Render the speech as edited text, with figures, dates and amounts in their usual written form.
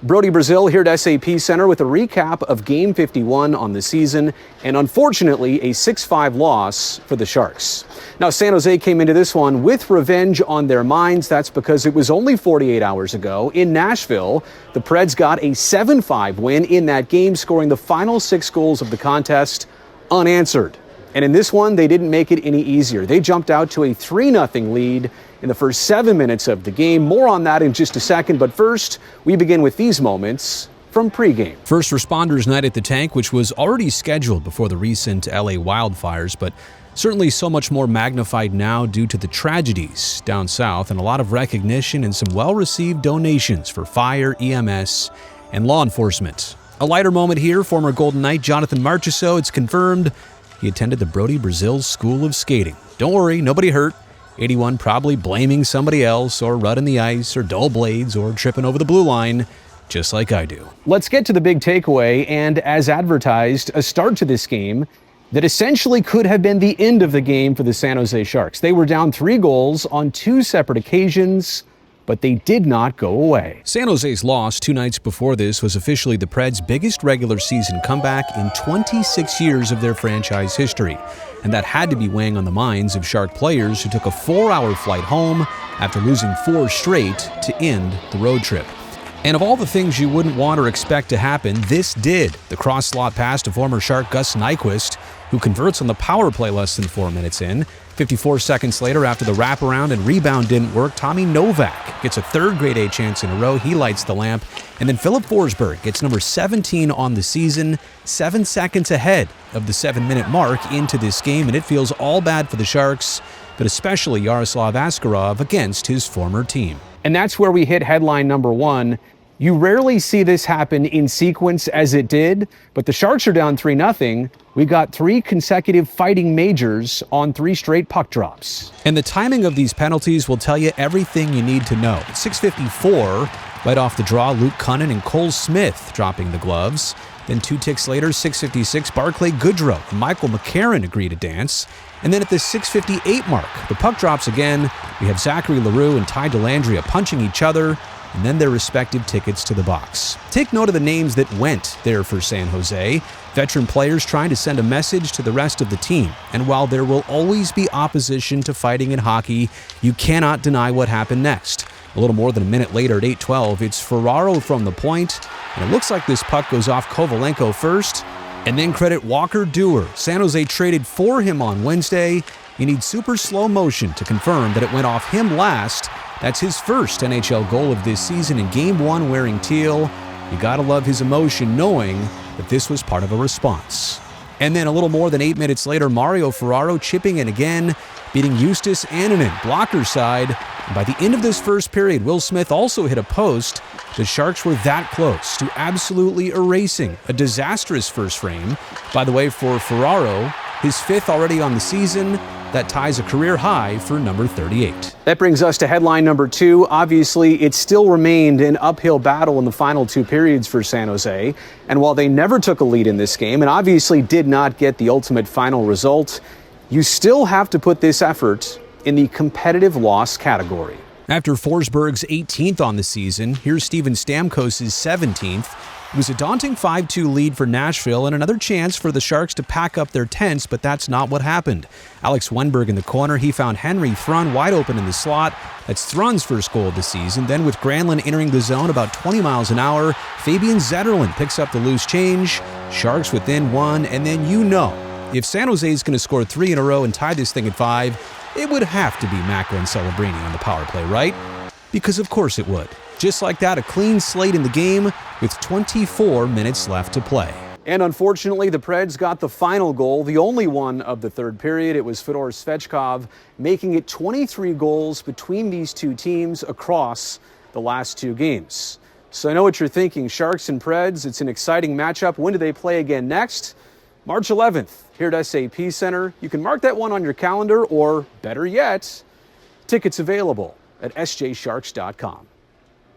Brodie Brazil here at SAP Center with a recap of Game 51 on the season, and unfortunately a 6-5 loss for the Sharks. Now, San Jose came into this one with revenge on their minds. That's because it was only 48 hours ago in Nashville. The Preds got a 7-5 win in that game, scoring the final 6 goals of the contest unanswered. And in this one, they didn't make it any easier. They jumped out to a 3-0 lead in the first 7 minutes of the game. More on that in just a second, but first, we begin with these moments from pregame. First responders night at the Tank, which was already scheduled before the recent LA wildfires, but certainly so much more magnified now due to the tragedies down south and a lot of recognition and some well-received donations for fire, EMS, and law enforcement. A lighter moment here, former Golden Knight Jonathan Marchessault, it's confirmed he attended the Brodie Brazil School of Skating. Don't worry, nobody hurt. 81 probably blaming somebody else, or rudding the ice, or dull blades, or tripping over the blue line, just like I do. Let's get to the big takeaway, and as advertised, a start to this game that essentially could have been the end of the game for the San Jose Sharks. They were down 3 goals on 2 separate occasions, but they did not go away. San Jose's loss 2 nights before this was officially the Preds' biggest regular season comeback in 26 years of their franchise history. And that had to be weighing on the minds of Shark players who took a 4-hour flight home after losing 4 straight to end the road trip. And of all the things you wouldn't want or expect to happen, this did. The cross-slot pass to former Shark Gus Nyquist, who converts on the power play less than 4 minutes in. 54 seconds later, after the wraparound and rebound didn't work, Tommy Novak gets a 3rd grade A chance in a row. He lights the lamp. And then Philip Forsberg gets number 17 on the season, 7 seconds ahead of the 7-minute mark into this game. And it feels all bad for the Sharks, but especially Yaroslav Askarov against his former team. And that's where we hit headline number 1. You rarely see this happen in sequence as it did, but the Sharks are down 3-0. We got 3 consecutive fighting majors on 3 straight puck drops. And the timing of these penalties will tell you everything you need to know. At 6:54, right off the draw, Luke Cunnin and Cole Smith dropping the gloves. Then 2 ticks later, 6:56, Barclay Goodrow and Michael McCarron agree to dance. And then at the 6:58 mark, the puck drops again. We have Zachary Leroux and Ty Dellandrea punching each other, and then their respective tickets to the box. Take note of the names that went there for San Jose. Veteran players trying to send a message to the rest of the team. And while there will always be opposition to fighting in hockey, you cannot deny what happened next. A little more than a minute later at 8:12, it's Ferraro from the point, and it looks like this puck goes off Kovalenko first, and then credit Walker Duehr. San Jose traded for him on Wednesday. You need super slow motion to confirm that it went off him last. That's his first NHL goal of this season in Game 1 wearing teal. You gotta love his emotion knowing that this was part of a response. And then a little more than 8 minutes later, Mario Ferraro chipping in again, beating Justus Annunen, blocker side. And by the end of this first period, Will Smith also hit a post. The Sharks were that close to absolutely erasing a disastrous first frame. By the way, for Ferraro, his 5th already on the season. That ties a career high for number 38. That brings us to headline number 2. Obviously, it still remained an uphill battle in the final 2 periods for San Jose. And while they never took a lead in this game and obviously did not get the ultimate final result, you still have to put this effort in the competitive loss category. After Forsberg's 18th on the season, here's Steven Stamkos' 17th. It was a daunting 5-2 lead for Nashville and another chance for the Sharks to pack up their tents, but that's not what happened. Alex Wennberg in the corner, he found Henry Thrun wide open in the slot. That's Thrun's first goal of the season. Then with Granlund entering the zone about 20 miles an hour, Fabian Zetterlund picks up the loose change. Sharks within 1, and then you know, if San Jose is going to score 3 in a row and tie this thing at 5, it would have to be Macklin Celebrini on the power play, right? Because of course it would. Just like that, a clean slate in the game with 24 minutes left to play. And unfortunately, the Preds got the final goal, the only one of the 3rd period. It was Fedor Svechkov, making it 23 goals between these 2 teams across the last 2 games. So I know what you're thinking, Sharks and Preds, it's an exciting matchup. When do they play again next? March 11th, here at SAP Center. You can mark that one on your calendar, or better yet, tickets available at sjsharks.com.